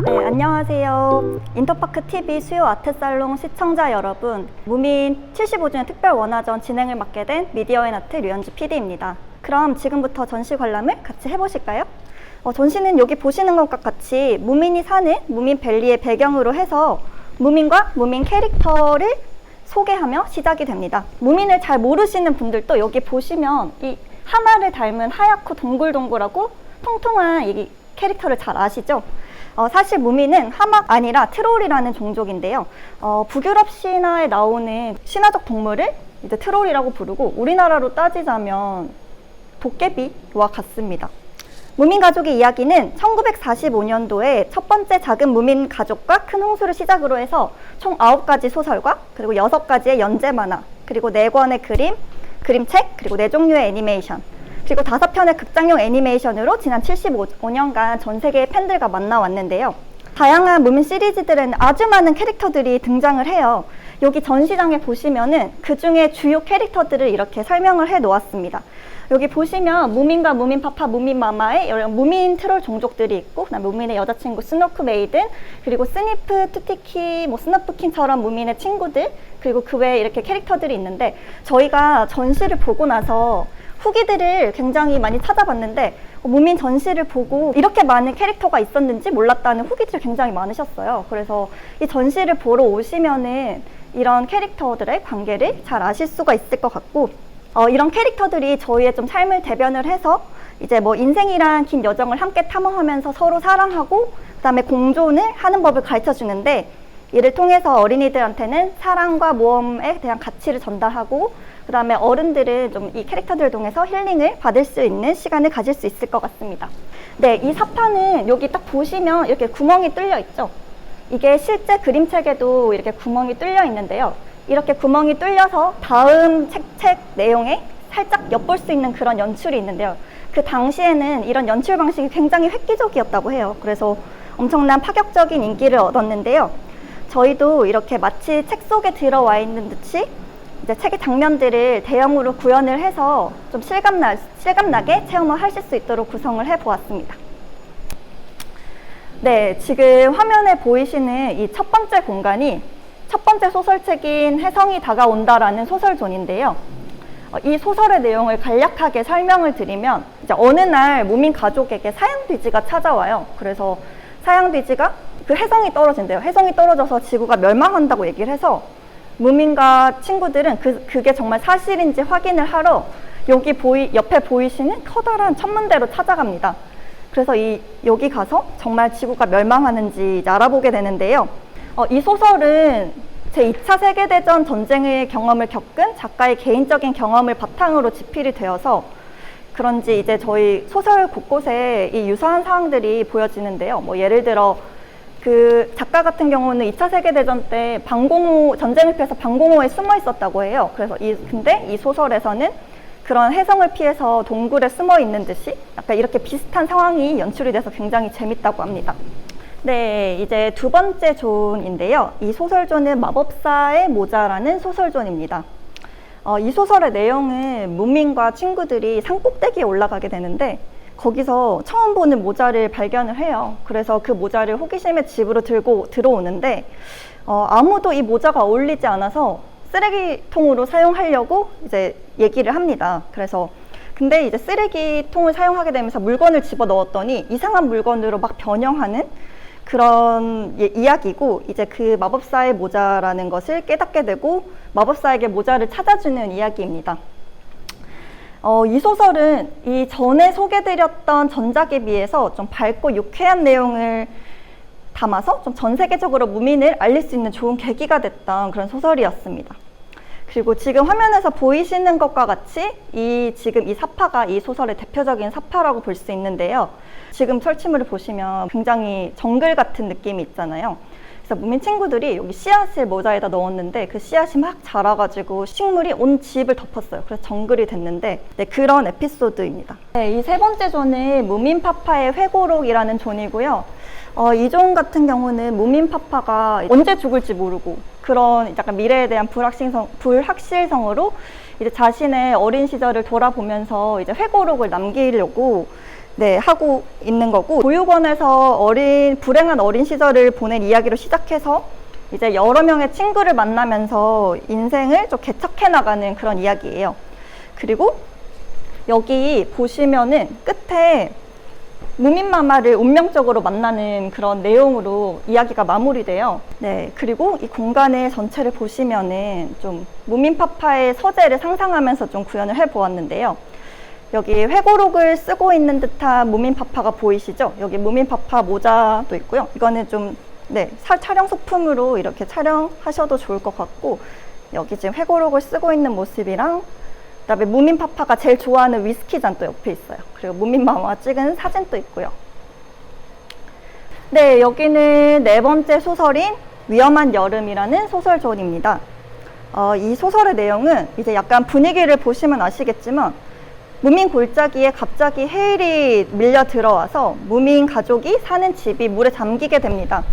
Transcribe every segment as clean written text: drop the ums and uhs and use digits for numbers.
네, 안녕하세요. 인터파크TV 수요 아트살롱 시청자 여러분, 무민 75주년 특별 원화전 진행을 맡게 된 미디어앤아트 류현주 PD입니다. 그럼 지금부터 전시 관람을 같이 해보실까요? 전시는 여기 보시는 것과 같이 무민이 사는 무민밸리의 배경으로 해서 무민과 무민 캐릭터를 소개하며 시작이 됩니다. 무민을 잘 모르시는 분들도 여기 보시면 이 하마를 닮은 하얗고 동글동글하고 통통한 이 캐릭터를 잘 아시죠? 사실 무민은 하마가 아니라 트롤이라는 종족인데요. 북유럽 신화에 나오는 신화적 동물을 이제 트롤이라고 부르고 우리나라로 따지자면 도깨비와 같습니다. 무민 가족의 이야기는 1945년도에 첫 번째 작은 무민 가족과 큰 홍수를 시작으로 해서 총 9가지 소설과 그리고 6가지의 연재 만화, 그리고 4권의 그림책, 그리고 4종류의 애니메이션, 그리고 5편의 극장용 애니메이션으로 지난 75년간 전 세계의 팬들과 만나왔는데요. 다양한 무민 시리즈들에는 아주 많은 캐릭터들이 등장을 해요. 여기 전시장에 보시면은 그 중에 주요 캐릭터들을 이렇게 설명을 해 놓았습니다. 여기 보시면 무민과 무민파파, 무민마마의 여러 무민 트롤 종족들이 있고, 그다음에 무민의 여자친구 스노크 메이든, 그리고 스니프, 투티키, 스너프킨처럼 무민의 친구들, 그리고 그 외에 이렇게 캐릭터들이 있는데, 저희가 전시를 보고 나서 후기들을 굉장히 많이 찾아봤는데 무민 전시를 보고 이렇게 많은 캐릭터가 있었는지 몰랐다는 후기들이 굉장히 많으셨어요. 그래서 이 전시를 보러 오시면은 이런 캐릭터들의 관계를 잘 아실 수가 있을 것 같고, 이런 캐릭터들이 저희의 좀 삶을 대변을 해서 이제 뭐 인생이란 긴 여정을 함께 탐험하면서 서로 사랑하고 그다음에 공존을 하는 법을 가르쳐 주는데, 이를 통해서 어린이들한테는 사랑과 모험에 대한 가치를 전달하고, 그 다음에 어른들은 좀 이 캐릭터들을 통해서 힐링을 받을 수 있는 시간을 가질 수 있을 것 같습니다. 네, 이 사파는 여기 딱 보시면 이렇게 구멍이 뚫려 있죠. 이게 실제 그림책에도 이렇게 구멍이 뚫려 있는데요. 이렇게 구멍이 뚫려서 다음 책 내용에 살짝 엿볼 수 있는 그런 연출이 있는데요. 그 당시에는 이런 연출 방식이 굉장히 획기적이었다고 해요. 그래서 엄청난 파격적인 인기를 얻었는데요. 저희도 이렇게 마치 책 속에 들어와 있는 듯이 이제 책의 장면들을 대형으로 구현을 해서 좀 실감나게 체험을 하실 수 있도록 구성을 해보았습니다. 네, 지금 화면에 보이시는 이 첫 번째 공간이 첫 번째 소설책인 해성이 다가온다라는 소설존인데요. 이 소설의 내용을 간략하게 설명을 드리면, 이제 어느 날 무민 가족에게 사양돼지가 찾아와요. 그래서 사양돼지가 그 해성이 떨어진대요. 해성이 떨어져서 지구가 멸망한다고 얘기를 해서 무민과 친구들은 그게 정말 사실인지 확인을 하러 여기 옆에 보이시는 커다란 천문대로 찾아갑니다. 그래서 여기 가서 정말 지구가 멸망하는지 알아보게 되는데요. 이 소설은 제2차 세계대전 전쟁의 경험을 겪은 작가의 개인적인 경험을 바탕으로 집필이 되어서 그런지 이제 저희 소설 곳곳에 이 유사한 사항들이 보여지는데요. 뭐 예를 들어 그 작가 같은 경우는 2차 세계대전 때 전쟁을 피해서 방공호에 숨어 있었다고 해요. 그래서 근데 이 소설에서는 그런 해성을 피해서 동굴에 숨어 있는 듯이 약간 이렇게 비슷한 상황이 연출이 돼서 굉장히 재밌다고 합니다. 네, 이제 두 번째 존인데요. 이 소설존은 마법사의 모자라는 소설존입니다. 이 소설의 내용은 무민과 친구들이 산꼭대기에 올라가게 되는데 거기서 처음 보는 모자를 발견을 해요. 그래서 그 모자를 호기심에 집으로 들고 들어오는데 아무도 이 모자가 어울리지 않아서 쓰레기통으로 사용하려고 이제 얘기를 합니다. 그래서 근데 이제 쓰레기통을 사용하게 되면서 물건을 집어 넣었더니 이상한 물건으로 막 변형하는 그런 이야기고, 이제 그 마법사의 모자라는 것을 깨닫게 되고 마법사에게 모자를 찾아주는 이야기입니다. 이 소설은 이 전에 소개드렸던 전작에 비해서 좀 밝고 유쾌한 내용을 담아서 좀 전 세계적으로 무민을 알릴 수 있는 좋은 계기가 됐던 그런 소설이었습니다. 그리고 지금 화면에서 보이시는 것과 같이 지금 이 사파가 이 소설의 대표적인 사파라고 볼 수 있는데요. 지금 설치물을 보시면 굉장히 정글 같은 느낌이 있잖아요. 그래서 무민 친구들이 여기 씨앗을 모자에다 넣었는데 그 씨앗이 막 자라가지고 식물이 온 집을 덮었어요. 그래서 정글이 됐는데, 네, 그런 에피소드입니다. 네, 이 세 번째 존은 무민파파의 회고록이라는 존이고요. 이 존 같은 경우는 무민파파가 언제 죽을지 모르고 그런 약간 미래에 대한 불확실성으로 이제 자신의 어린 시절을 돌아보면서 이제 회고록을 남기려고 네, 하고 있는 거고, 보육원에서 불행한 어린 시절을 보낸 이야기로 시작해서 이제 여러 명의 친구를 만나면서 인생을 좀 개척해 나가는 그런 이야기예요. 그리고 여기 보시면은 끝에 무민마마를 운명적으로 만나는 그런 내용으로 이야기가 마무리돼요. 네, 그리고 이 공간의 전체를 보시면은 좀 무민파파의 서재를 상상하면서 좀 구현을 해보았는데요. 여기 회고록을 쓰고 있는 듯한 무민파파가 보이시죠? 여기 무민파파 모자도 있고요. 이거는 좀 촬영 소품으로 이렇게 촬영하셔도 좋을 것 같고, 여기 지금 회고록을 쓰고 있는 모습이랑 그다음에 무민파파가 제일 좋아하는 위스키 잔도 옆에 있어요. 그리고 무민마마 찍은 사진도 있고요. 네, 여기는 네 번째 소설인 위험한 여름이라는 소설존입니다. 이 소설의 내용은 이제 약간 분위기를 보시면 아시겠지만, 무민 골짜기에 갑자기 해일이 밀려 들어와서 무민 가족이 사는 집이 물에 잠기게 됩니다.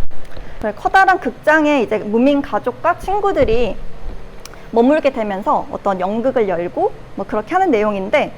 커다란 극장에 이제 무민 가족과 친구들이 머물게 되면서 어떤 연극을 열고 뭐 그렇게 하는 내용인데,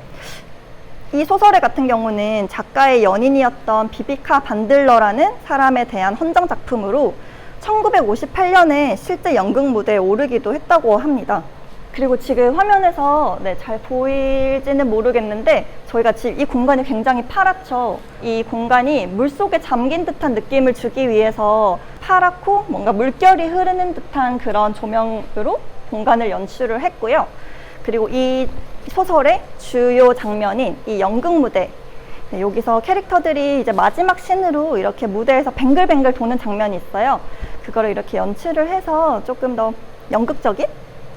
이 소설의 같은 경우는 작가의 연인이었던 비비카 반들러라는 사람에 대한 헌정 작품으로 1958년에 실제 연극 무대에 오르기도 했다고 합니다. 그리고 지금 화면에서 잘 보일지는 모르겠는데, 저희가 지금 이 공간이 굉장히 파랗죠. 이 공간이 물속에 잠긴 듯한 느낌을 주기 위해서 파랗고 뭔가 물결이 흐르는 듯한 그런 조명으로 공간을 연출을 했고요. 그리고 이 소설의 주요 장면인 이 연극 무대, 여기서 캐릭터들이 이제 마지막 씬으로 이렇게 무대에서 뱅글뱅글 도는 장면이 있어요. 그거를 이렇게 연출을 해서 조금 더 연극적인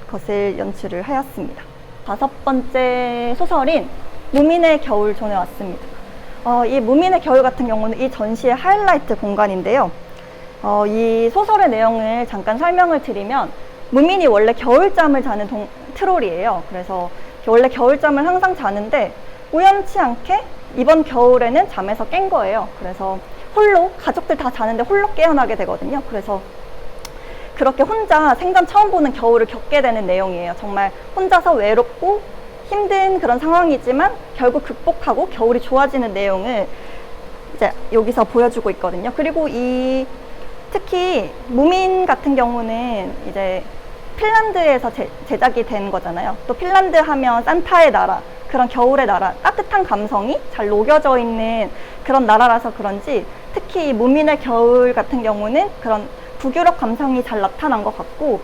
것을 연출을 하였습니다. 다섯 번째 소설인 무민의 겨울존에 왔습니다. 이 무민의 겨울 같은 경우는 이 전시의 하이라이트 공간인데요. 이 소설의 내용을 잠깐 설명을 드리면, 무민이 원래 겨울잠을 자는 트롤이에요. 그래서 원래 겨울잠을 항상 자는데 우연치 않게 이번 겨울에는 잠에서 깬 거예요. 그래서 홀로, 가족들 다 자는데 홀로 깨어나게 되거든요. 그래서 그렇게 혼자 생전 처음 보는 겨울을 겪게 되는 내용이에요. 정말 혼자서 외롭고 힘든 그런 상황이지만 결국 극복하고 겨울이 좋아지는 내용을 이제 여기서 보여주고 있거든요. 그리고 특히 무민 같은 경우는 이제 핀란드에서 제작이 된 거잖아요. 또 핀란드 하면 산타의 나라, 그런 겨울의 나라, 따뜻한 감성이 잘 녹여져 있는 그런 나라라서 그런지, 특히 무민의 겨울 같은 경우는 그런 북유럽 감성이 잘 나타난 것 같고,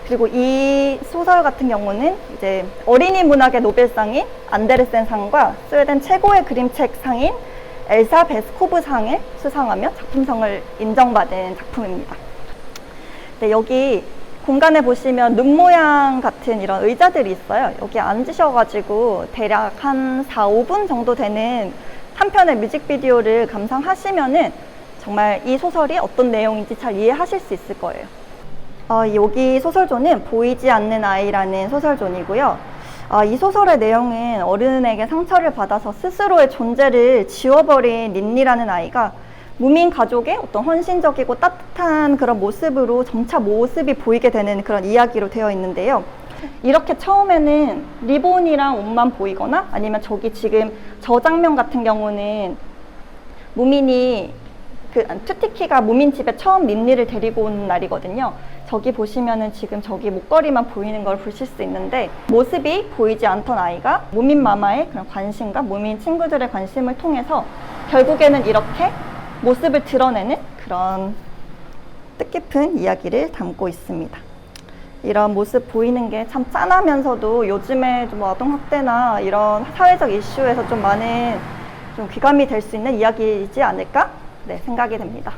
그리고 이 소설 같은 경우는 이제 어린이 문학의 노벨상인 안데르센 상과 스웨덴 최고의 그림책 상인 엘사 베스코브 상을 수상하며 작품상을 인정받은 작품입니다. 네, 여기 공간에 보시면 눈 모양 같은 이런 의자들이 있어요. 여기 앉으셔가지고 대략 한 4-5분 정도 되는 한 편의 뮤직비디오를 감상하시면은 정말 이 소설이 어떤 내용인지 잘 이해하실 수 있을 거예요. 여기 소설존은 보이지 않는 아이라는 소설존이고요. 이 소설의 내용은 어른에게 상처를 받아서 스스로의 존재를 지워버린 린니라는 아이가 무민 가족의 어떤 헌신적이고 따뜻한 그런 모습으로 점차 모습이 보이게 되는 그런 이야기로 되어 있는데요. 이렇게 처음에는 리본이랑 옷만 보이거나, 아니면 저기 지금 저 장면 같은 경우는 무민이 투티키가 무민 집에 처음 린니를 데리고 온 날이거든요. 저기 보시면은 지금 저기 목걸이만 보이는 걸 보실 수 있는데, 모습이 보이지 않던 아이가 무민 마마의 그런 관심과 무민 친구들의 관심을 통해서 결국에는 이렇게 모습을 드러내는 그런 뜻깊은 이야기를 담고 있습니다. 이런 모습 보이는 게 참 짠하면서도 요즘에 좀 아동학대나 이런 사회적 이슈에서 좀 많은 좀 귀감이 될 수 있는 이야기이지 않을까 생각이 됩니다.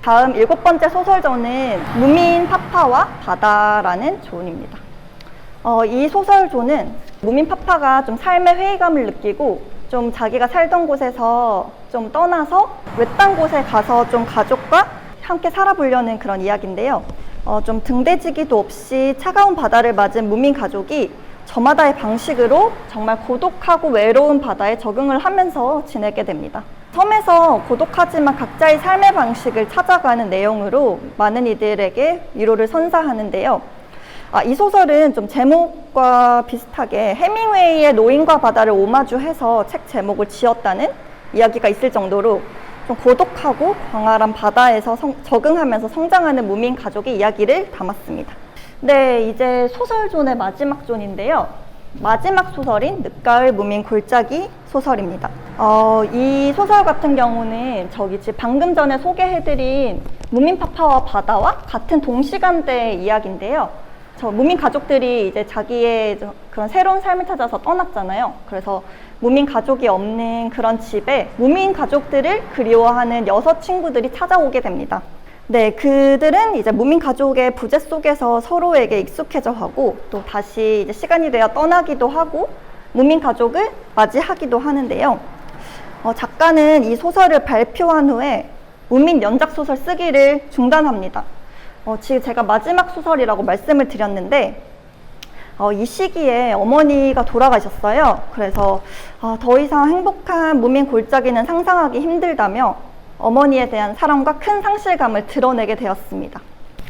다음 7번째 소설존은 무민 파파와 바다라는 존입니다. 이 소설존은 무민 파파가 좀 삶의 회의감을 느끼고 좀 자기가 살던 곳에서 좀 떠나서 외딴 곳에 가서 좀 가족과 함께 살아보려는 그런 이야기인데요. 좀 등대지기도 없이 차가운 바다를 맞은 무민 가족이 저마다의 방식으로 정말 고독하고 외로운 바다에 적응을 하면서 지내게 됩니다. 섬에서 고독하지만 각자의 삶의 방식을 찾아가는 내용으로 많은 이들에게 위로를 선사하는데요. 이 소설은 좀 제목과 비슷하게 해밍웨이의 노인과 바다를 오마주해서 책 제목을 지었다는 이야기가 있을 정도로 좀 고독하고 광활한 바다에서 적응하면서 성장하는 무민 가족의 이야기를 담았습니다. 네, 이제 소설존의 마지막 존인데요. 마지막 소설인 늦가을 무민 골짜기 소설입니다. 이 소설 같은 경우는 지금 방금 전에 소개해드린 무민파파와 바다와 같은 동시간대의 이야기인데요. 무민 가족들이 이제 자기의 그런 새로운 삶을 찾아서 떠났잖아요. 그래서 무민 가족이 없는 그런 집에 무민 가족들을 그리워하는 6 친구들이 찾아오게 됩니다. 네, 그들은 이제 무민 가족의 부재 속에서 서로에게 익숙해져 하고 또 다시 이제 시간이 되어 떠나기도 하고 무민 가족을 맞이하기도 하는데요. 작가는 이 소설을 발표한 후에 무민 연작 소설 쓰기를 중단합니다. 지금 제가 마지막 소설이라고 말씀을 드렸는데 이 시기에 어머니가 돌아가셨어요. 그래서 더 이상 행복한 무민 골짜기는 상상하기 힘들다며 어머니에 대한 사랑과 큰 상실감을 드러내게 되었습니다.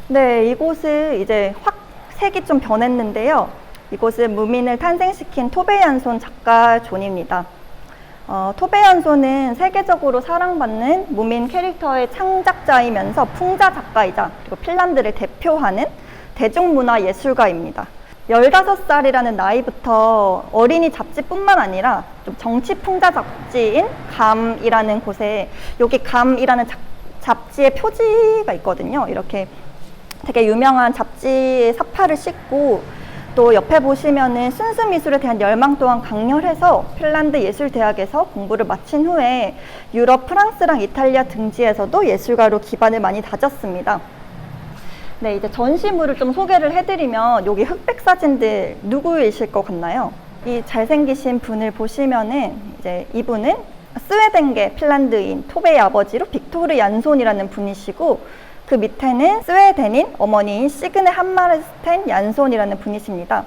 네, 이곳은 이제 확 색이 좀 변했는데요. 이곳은 무민을 탄생시킨 토베얀손 작가 존입니다. 토베얀손은 세계적으로 사랑받는 무민 캐릭터의 창작자이면서 풍자 작가이자 그리고 핀란드를 대표하는 대중문화 예술가입니다. 15살이라는 나이부터 어린이 잡지뿐만 아니라 좀 정치 풍자 잡지인 감이라는 곳에 여기 감이라는 잡지의 표지가 있거든요. 이렇게 되게 유명한 잡지의 사파를 싣고 또 옆에 보시면은 순수 미술에 대한 열망 또한 강렬해서 핀란드 예술대학에서 공부를 마친 후에 유럽, 프랑스랑 이탈리아 등지에서도 예술가로 기반을 많이 다졌습니다. 네, 이제 전시물을 좀 소개를 해드리면 여기 흑백 사진들 누구이실 것 같나요? 이 잘생기신 분을 보시면은 이제 이분은 스웨덴계 핀란드인 토베의 아버지로 빅토르 얀손이라는 분이시고 그 밑에는 스웨덴인 어머니인 시그네 함마르스텐 얀손이라는 분이십니다.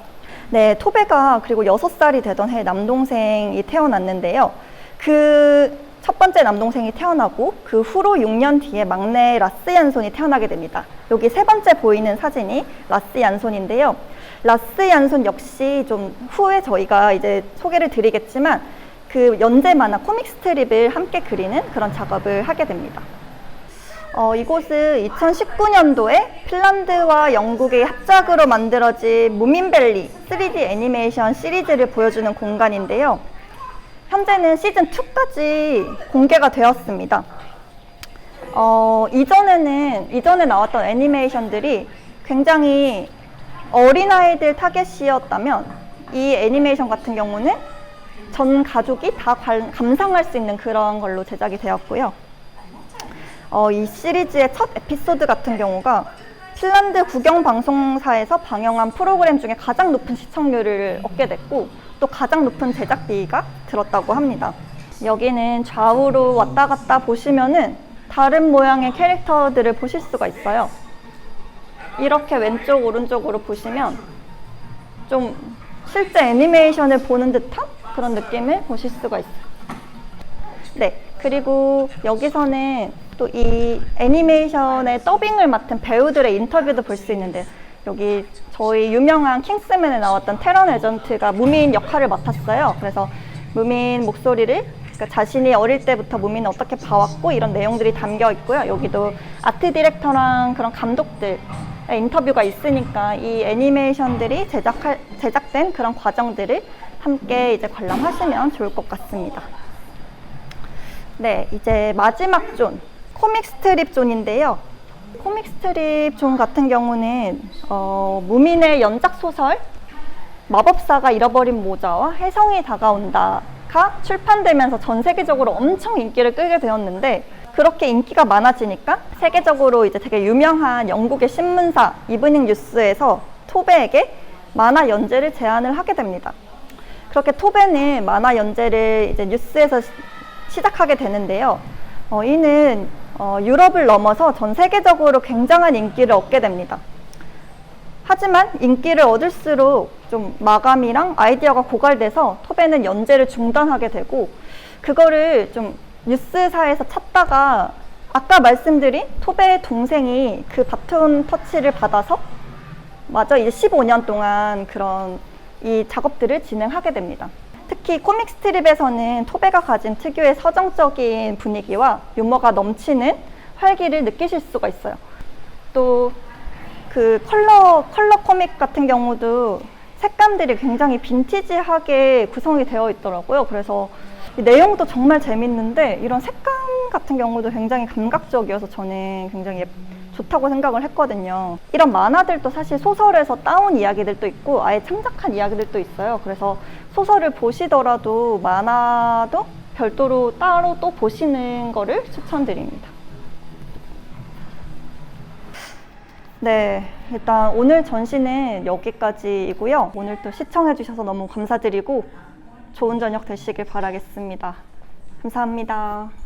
네, 토베가 그리고 6살이 되던 해 남동생이 태어났는데요. 그 첫 번째 남동생이 태어나고 그 후로 6년 뒤에 막내 라스 얀손이 태어나게 됩니다. 여기 세 번째 보이는 사진이 라스 얀손인데요. 라스 얀손 역시 좀 후에 저희가 이제 소개를 드리겠지만 그 연재 만화 코믹 스트립을 함께 그리는 그런 작업을 하게 됩니다. 이곳은 2019년도에 핀란드와 영국의 합작으로 만들어진 무민밸리 3D 애니메이션 시리즈를 보여주는 공간인데요. 현재는 시즌2까지 공개가 되었습니다. 이전에 나왔던 애니메이션들이 굉장히 어린아이들 타겟이었다면 이 애니메이션 같은 경우는 전 가족이 다 감상할 수 있는 그런 걸로 제작이 되었고요. 이 시리즈의 첫 에피소드 같은 경우가 핀란드 국영방송사에서 방영한 프로그램 중에 가장 높은 시청률을 얻게 됐고 또 가장 높은 제작비가 들었다고 합니다. 여기는 좌우로 왔다 갔다 보시면은 다른 모양의 캐릭터들을 보실 수가 있어요. 이렇게 왼쪽 오른쪽으로 보시면 좀 실제 애니메이션을 보는 듯한 그런 느낌을 보실 수가 있어요. 네, 그리고 여기서는 또 이 애니메이션의 더빙을 맡은 배우들의 인터뷰도 볼 수 있는데 여기 저희 유명한 킹스맨에 나왔던 테런 에전트가 무민 역할을 맡았어요. 그래서 무민 목소리를 그러니까 자신이 어릴 때부터 무민을 어떻게 봐왔고 이런 내용들이 담겨 있고요. 여기도 아트 디렉터랑 그런 감독들 인터뷰가 있으니까 이 애니메이션들이 제작된 그런 과정들을 함께 이제 관람하시면 좋을 것 같습니다. 네, 이제 마지막 존, 코믹 스트립 존인데요. 코믹 스트립 존 같은 경우는 무민의 연작 소설 마법사가 잃어버린 모자와 혜성이 다가온다가 출판되면서 전 세계적으로 엄청 인기를 끌게 되었는데 그렇게 인기가 많아지니까 세계적으로 이제 되게 유명한 영국의 신문사 이브닝 뉴스에서 토베에게 만화 연재를 제안을 하게 됩니다. 그렇게 토베는 만화 연재를 이제 뉴스에서 시작하게 되는데요. 이는 유럽을 넘어서 전 세계적으로 굉장한 인기를 얻게 됩니다. 하지만 인기를 얻을수록 좀 마감이랑 아이디어가 고갈돼서 토베는 연재를 중단하게 되고 그거를 좀 뉴스사에서 찾다가 아까 말씀드린 토베의 동생이 그 바톤 터치를 받아서 이제 15년 동안 그런 이 작업들을 진행하게 됩니다. 특히 코믹 스트립에서는 토베가 가진 특유의 서정적인 분위기와 유머가 넘치는 활기를 느끼실 수가 있어요. 또 그 컬러 코믹 같은 경우도 색감들이 굉장히 빈티지하게 구성이 되어 있더라고요. 그래서 이 내용도 정말 재밌는데 이런 색감 같은 경우도 굉장히 감각적이어서 저는 굉장히 좋다고 생각을 했거든요. 이런 만화들도 사실 소설에서 따온 이야기들도 있고 아예 창작한 이야기들도 있어요. 그래서 소설을 보시더라도 만화도 별도로 따로 또 보시는 거를 추천드립니다. 네, 일단 오늘 전시는 여기까지이고요. 오늘 또 시청해주셔서 너무 감사드리고 좋은 저녁 되시길 바라겠습니다. 감사합니다.